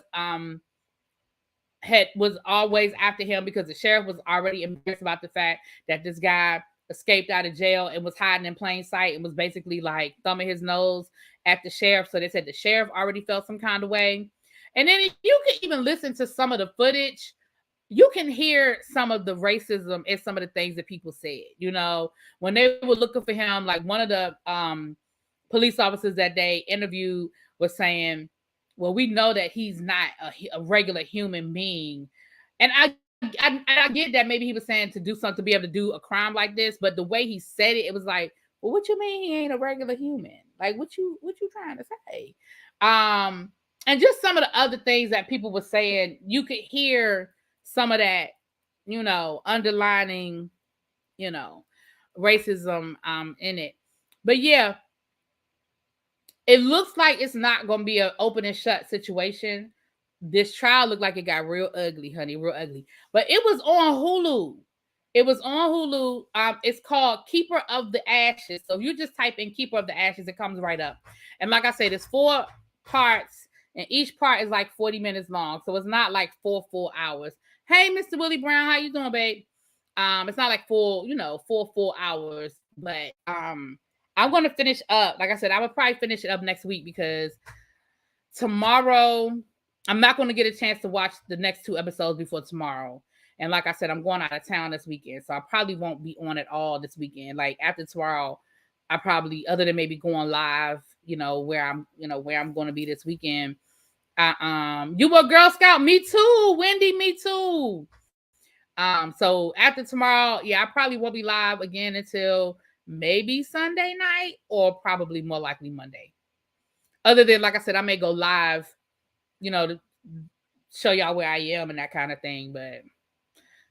always after him because the sheriff was already embarrassed about the fact that this guy escaped out of jail and was hiding in plain sight and was basically like thumbing his nose at the sheriff. So they said the sheriff already felt some kind of way. And then if you can even listen to some of the footage, you can hear some of the racism and some of the things that people said, you know, when they were looking for him. Like one of the police officers that they interviewed was saying, well, we know that he's not a regular human being. And I get that maybe he was saying to do something, to be able to do a crime like this, but the way he said it, it was like, well, what you mean he ain't a regular human? Like, what you trying to say? And just some of the other things that people were saying, you could hear some of that, you know, underlining, you know, racism in it. But yeah, it looks like it's not going to be an open and shut situation. This trial looked like it got real ugly, honey, real ugly. But it was on Hulu. It was on Hulu. It's called Keeper of the Ashes. So if you just type in Keeper of the Ashes, it comes right up. And like I said, it's 4 parts, and each part is like 40 minutes long. So it's not like 4 full hours. Hey, Mr. Willie Brown, how you doing, babe? It's not like 4 full hours, but I'm going to finish up. Like I said, I will probably finish it up next week because tomorrow I'm not going to get a chance to watch the next 2 episodes before tomorrow. And like I said, I'm going out of town this weekend, so I probably won't be on at all this weekend. Like after tomorrow, I probably, other than maybe going live, where I'm going to be this weekend. You were Girl Scout, me too, Wendy, me too. So after tomorrow, yeah, I probably won't be live again until maybe Sunday night or probably more likely Monday. Other than, like I said, I may go live, to show y'all where I am and that kind of thing. But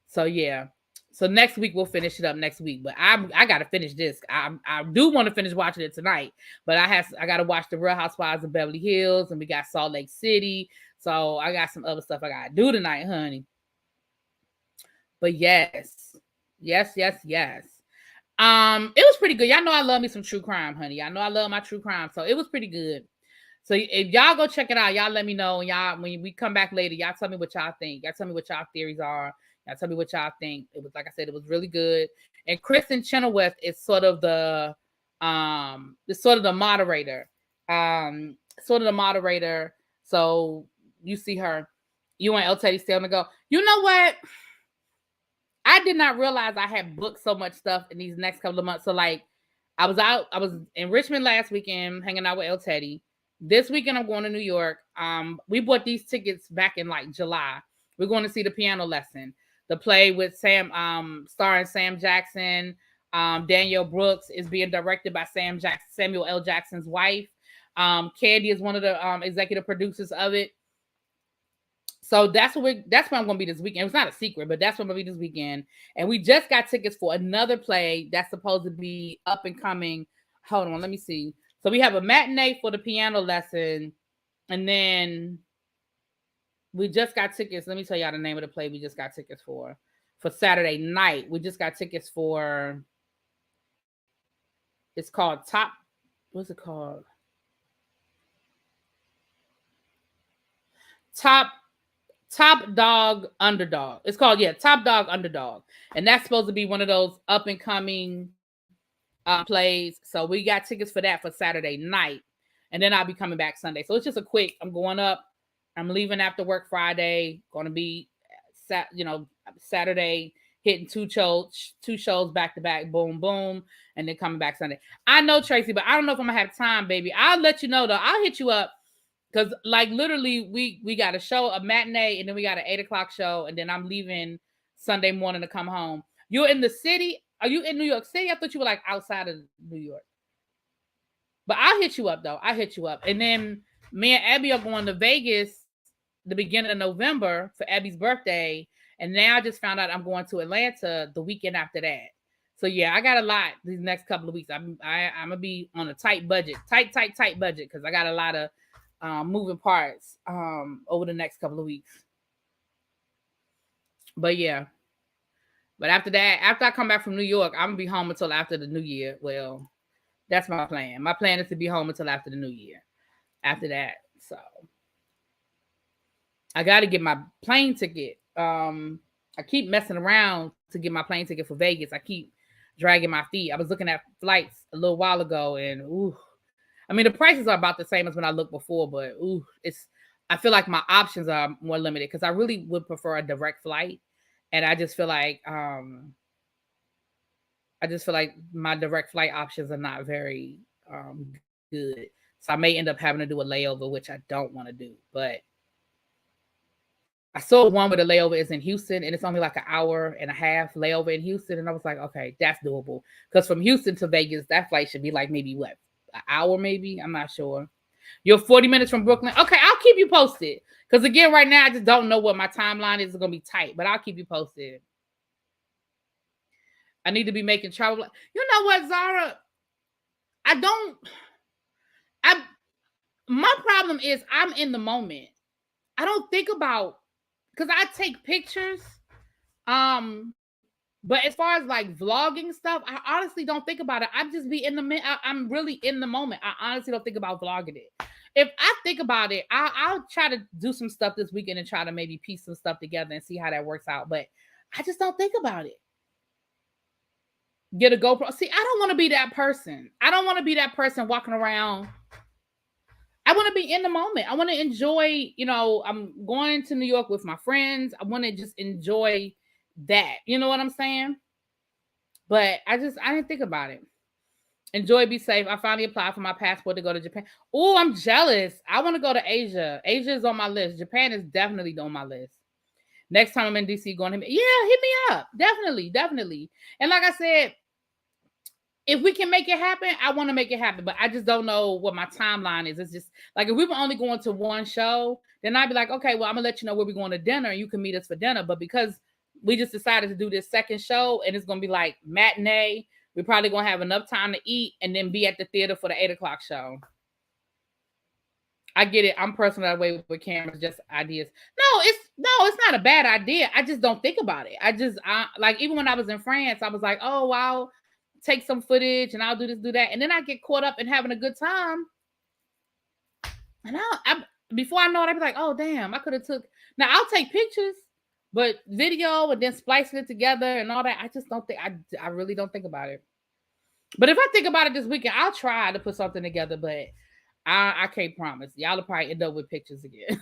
so yeah. So next week we'll finish it up next week. But I gotta finish this. I do want to finish watching it tonight, but I gotta watch the Real Housewives of Beverly Hills, and we got Salt Lake City. So I got some other stuff I gotta do tonight, honey. But yes. It was pretty good. Y'all know I love me some true crime, honey. I know I love my true crime. So it was pretty good. So if y'all go check it out, y'all let me know. And y'all, when we come back later, y'all tell me what y'all think. Y'all tell me what y'all theories are. Y'all tell me what y'all think. It was, like I said, it was really good. And Kristen Chenoweth is sort of the moderator. So you see her. You and El Teddy still gonna go. You know what? I did not realize I had booked so much stuff in these next couple of months. So like, I was in Richmond last weekend hanging out with El Teddy. This weekend I'm going to New York. We bought these tickets back in like July. We're going to see The Piano Lesson, the play with starring Sam Jackson. Danielle Brooks is being directed by Samuel L. Jackson's wife. Candy is one of the executive producers of it. So that's where I'm going to be this weekend. It's not a secret, but that's where I'm going to be this weekend. And we just got tickets for another play that's supposed to be up and coming. Hold on, let me see. So we have a matinee for the piano lesson, and then we just got tickets. Let me tell y'all the name of the play we just got tickets for Saturday night. We just got tickets for. It's called Top. What's it called? Top Dog Underdog. It's called, Top Dog Underdog. And that's supposed to be one of those up and coming plays. So we got tickets for that for Saturday night. And then I'll be coming back Sunday. So it's just a quick, I'm going up. I'm leaving after work Friday. Going to be, Saturday, hitting two shows back to back, boom, boom. And then coming back Sunday. I know, Tracy, but I don't know if I'm going to have time, baby. I'll let you know, though. I'll hit you up. Because, like, literally, we got a show, a matinee, and then we got an 8 o'clock show, and then I'm leaving Sunday morning to come home. You're in the city? Are you in New York City? I thought you were, like, outside of New York. But I'll hit you up, though. I'll hit you up. And then me and Abby are going to Vegas the beginning of November for Abby's birthday. And now I just found out I'm going to Atlanta the weekend after that. So, yeah, I got a lot these next couple of weeks. I'm going to be on a tight budget. Tight budget, because I got a lot of moving parts over the next couple of weeks. But yeah. But after that, after I come back from New York, I'm gonna be home until after the New Year. Well, that's my plan. My plan is to be home until after the New Year. After that. So I gotta get my plane ticket. I keep messing around to get my plane ticket for Vegas. I keep dragging my feet. I was looking at flights a little while ago, and I mean, the prices are about the same as when I looked before, but I feel like my options are more limited because I really would prefer a direct flight. And I just feel like my direct flight options are not very good. So I may end up having to do a layover, which I don't want to do. But I saw one where the layover is in Houston, and it's only like an hour and a half layover in Houston. And I was like, okay, that's doable. Because from Houston to Vegas, that flight should be like maybe what? An hour, maybe. I'm not sure. You're 40 minutes from Brooklyn. Okay, I'll keep you posted. Because again, right now, I just don't know what my timeline is. It's going to be tight, but I'll keep you posted. I need to be making travel. You know what, Zara? My problem is I'm in the moment. I don't think about, because I take pictures. But as far as like vlogging stuff, I honestly don't think about it. I just be in the I'm really in the moment. I honestly don't think about vlogging it. If I think about it, I'll try to do some stuff this weekend and try to maybe piece some stuff together and see how that works out. But I just don't think about it. Get a GoPro. See, I don't want to be that person. I don't want to be that person walking around. I want to be in the moment. I want to enjoy, I'm going to New York with my friends. I want to just enjoy that. You know what I'm saying? But I didn't think about it. Enjoy, be safe. I finally applied for my passport to go to Japan. Oh, I'm jealous. I want to go to Asia. Asia is on my list. Japan is definitely on my list. Next time I'm in DC, going to hit me up. Definitely. And like I said, if we can make it happen, I want to make it happen. But I just don't know what my timeline is. It's just like if we were only going to one show, then I'd be like, okay, well, I'm gonna let you know where we're going to dinner, and you can meet us for dinner. But because we just decided to do this second show, and it's gonna be like matinee, we're probably gonna have enough time to eat and then be at the theater for the 8 o'clock show. I get it. I'm personally that way with cameras, just ideas. No, it's not a bad idea. I just don't think about it. I like even when I was in France, I was like, oh wow, take some footage and I'll do this, do that. And then I get caught up in having a good time. And before I know it, I'd be like, oh damn, I could have took. Now I'll take pictures, but video and then splicing it together and all that, I just don't think, I really don't think about it. But if I think about it this weekend, I'll try to put something together, but I can't promise. Y'all will probably end up with pictures again.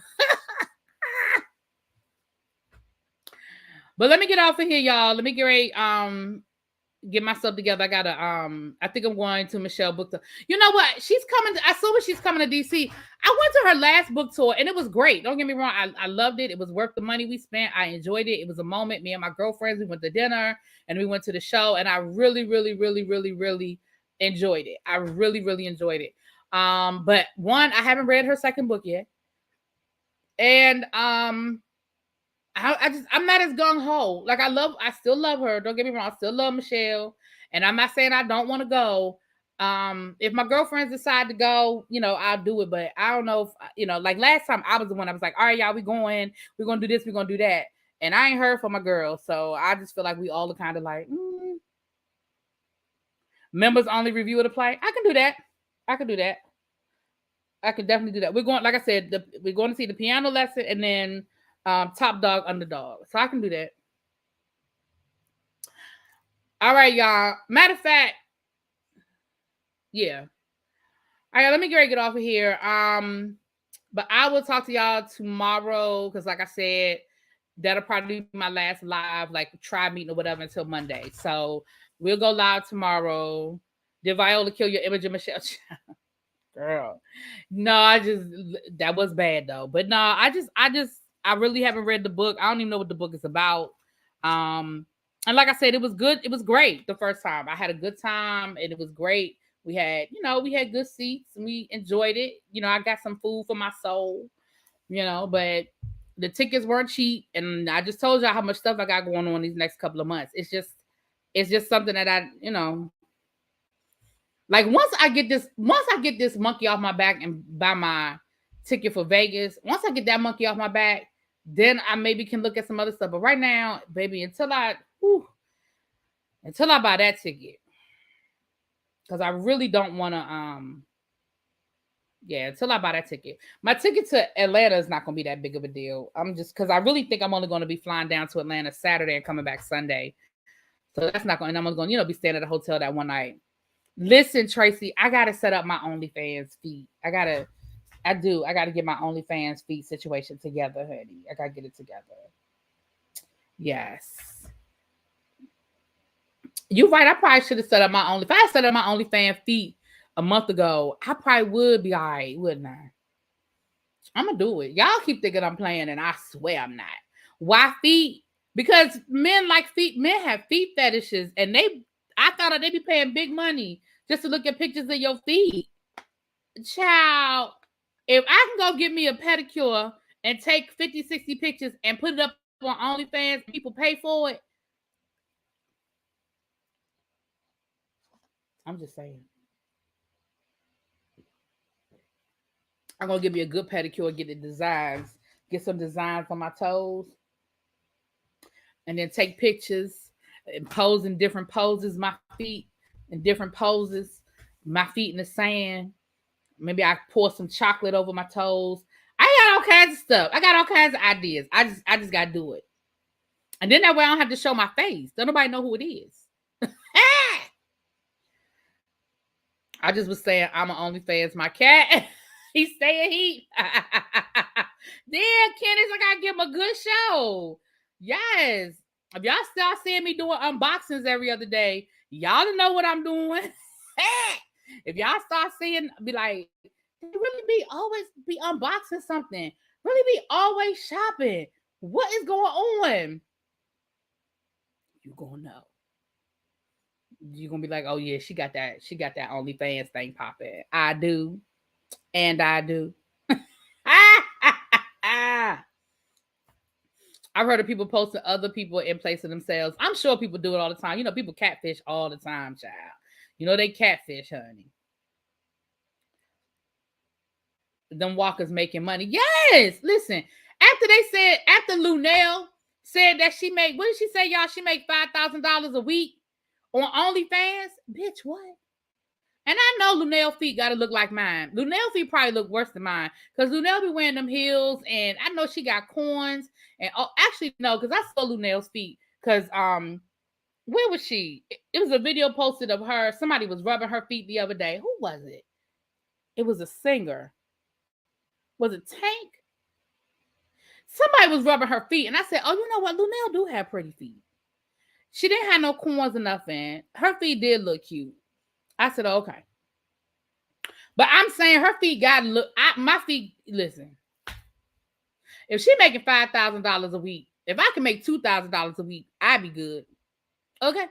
But let me get off of here, y'all. Let me get ready, get myself together. I gotta I think I'm going to Michelle book tour. You know what? She's coming. I saw when she's coming to DC. I went to her last book tour and it was great. Don't get me wrong. I loved it. It was worth the money we spent. I enjoyed it. It was a moment. Me and my girlfriends, we went to dinner and we went to the show, and I really enjoyed it. I really enjoyed it. But one, I haven't read her second book yet. And I'm not as gung-ho. Like I still love her. Don't get me wrong. I still love Michelle. And I'm not saying I don't want to go. If my girlfriends decide to go, I'll do it. But I don't know if, like last time I was the one I was like, all right, y'all, we're going to do this, we're going to do that. And I ain't heard from my girl. So I just feel like we all are kind of like, members only review of the play. I can do that. I can definitely do that. We're going, like I said, we're going to see the piano lesson and then Top Dog Underdog. So I can do that. All right, y'all. Matter of fact, yeah. All right, let me get off of here. But I will talk to y'all tomorrow because, like I said, that'll probably be my last live, like try meeting or whatever until Monday. So we'll go live tomorrow. Did Viola kill your image of Michelle? Girl, no, that was bad though. But no, I really haven't read the book. I don't even know what the book is about. And like I said, it was good. It was great the first time. I had a good time and it was great. We had good seats and we enjoyed it. I got some food for my soul, but the tickets weren't cheap. And I just told y'all how much stuff I got going on these next couple of months. It's just something that I, like once I get this monkey off my back and buy my ticket for Vegas, once I get that monkey off my back, then I maybe can look at some other stuff. But right now, baby, until I buy that ticket, because I really don't want to, until I buy that ticket. My ticket to Atlanta is not going to be that big of a deal. Because I really think I'm only going to be flying down to Atlanta Saturday and coming back Sunday. So that's not going, and I'm going to, be staying at a hotel that one night. Listen, Tracy, I got to set up my OnlyFans feed. I got to get my OnlyFans feed situation together, honey. I got to get it together. Yes. You're right. I probably should have set up my OnlyFans. If I had set up my OnlyFans feed a month ago, I probably would be all right, wouldn't I? I'm going to do it. Y'all keep thinking I'm playing, and I swear I'm not. Why feet? Because men like feet. Men have feet fetishes, and I thought they'd be paying big money just to look at pictures of your feet. Child, if I can go get me a pedicure and take 50, 60 pictures and put it up on OnlyFans, people pay for it. I'm just saying. I'm going to give me a good pedicure, get some designs on my toes, and then take pictures and pose in different poses, my feet in different poses, my feet in the sand. Maybe I pour some chocolate over my toes. I got all kinds of stuff. I got all kinds of ideas. I just got to do it. And then that way I don't have to show my face. Don't nobody know who it is. I just was saying I'm an OnlyFans. My cat, he's staying heat. Damn, Kenneth, I got to give him a good show. Yes. If y'all start seeing me doing unboxings every other day, y'all don't know what I'm doing. If y'all start seeing, be like, they really always be unboxing something. Really be always shopping. What is going on? You gonna know. You're gonna be like, oh yeah, she got that OnlyFans thing popping. I do. And I do. I've heard of people posting other people in place of themselves. I'm sure people do it all the time. People catfish all the time, child. They catfish, honey. Them walkers making money. Yes. Listen, after Lunel said that she made, what did she say, y'all? She made $5,000 a week on OnlyFans. Bitch, what? And I know Lunel feet got to look like mine. Lunel feet probably look worse than mine because Lunel be wearing them heels, and I know she got corns. And actually no, because I saw Lunel's feet. Because where was she? It was a video posted of her. Somebody was rubbing her feet the other day. Who was it? It was a singer. Was it Tank? Somebody was rubbing her feet, and I said, "Oh, you know what? Lunel do have pretty feet. She didn't have no corns or nothing. Her feet did look cute." I said, oh, "Okay," but I'm saying her feet got to look. My feet. Listen, if she making $5,000 a week, if I can make $2,000 a week, I'd be good. Okay.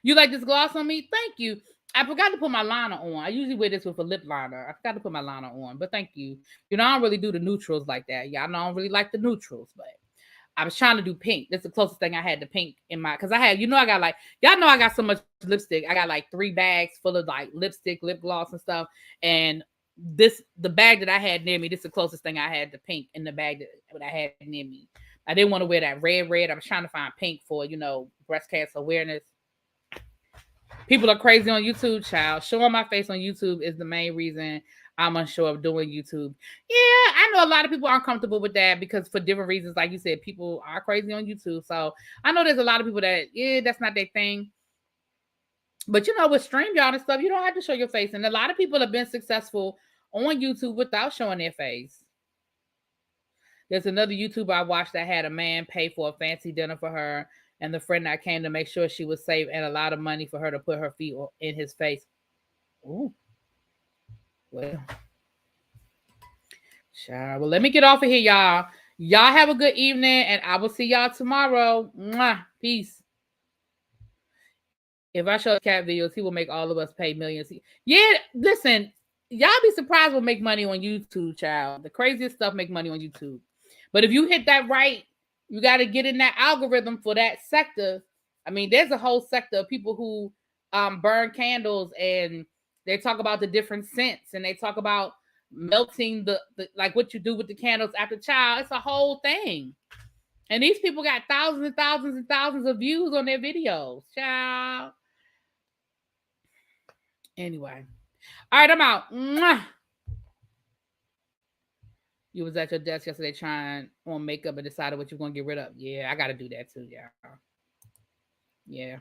You like this gloss on me? Thank you. I forgot to put my liner on. I usually wear this with a lip liner. I forgot to put my liner on, but thank you. I don't really do the neutrals like that. Y'all know I don't really like the neutrals, but I was trying to do pink. That's the closest thing I had to pink in my, because I had, I got like, y'all know I got so much lipstick. I got like 3 bags full of like lipstick, lip gloss and stuff. And the bag that I had near me, this is the closest thing I had to pink in the bag that I had near me. I didn't want to wear that red. I was trying to find pink for, breast cancer awareness. People are crazy on YouTube, child. Showing my face on YouTube is the main reason I'm unsure of doing YouTube. Yeah, I know a lot of people aren't comfortable with that because for different reasons, like you said, people are crazy on YouTube. So I know there's a lot of people that, that's not their thing. But with StreamYard and stuff, you don't have to show your face. And a lot of people have been successful on YouTube without showing their face. There's another YouTuber I watched that had a man pay for a fancy dinner for her, and the friend that came to make sure she was safe, and a lot of money for her to put her feet in his face. Ooh. Well, sure. Well, let me get off of here, y'all. Y'all have a good evening, and I will see y'all tomorrow. Mwah. Peace. If I show cat videos, he will make all of us pay millions. Yeah, listen, y'all be surprised we'll make money on YouTube, child. The craziest stuff make money on YouTube. But if you hit that right, you got to get in that algorithm for that sector. I mean, there's a whole sector of people who burn candles, and they talk about the different scents, and they talk about melting the like what you do with the candles after child. It's a whole thing. And these people got thousands and thousands and thousands of views on their videos, child. Anyway. All right, I'm out. Mwah. You was at your desk yesterday trying on makeup and decided what you're going to get rid of. Yeah, I got to do that too, y'all. Yeah.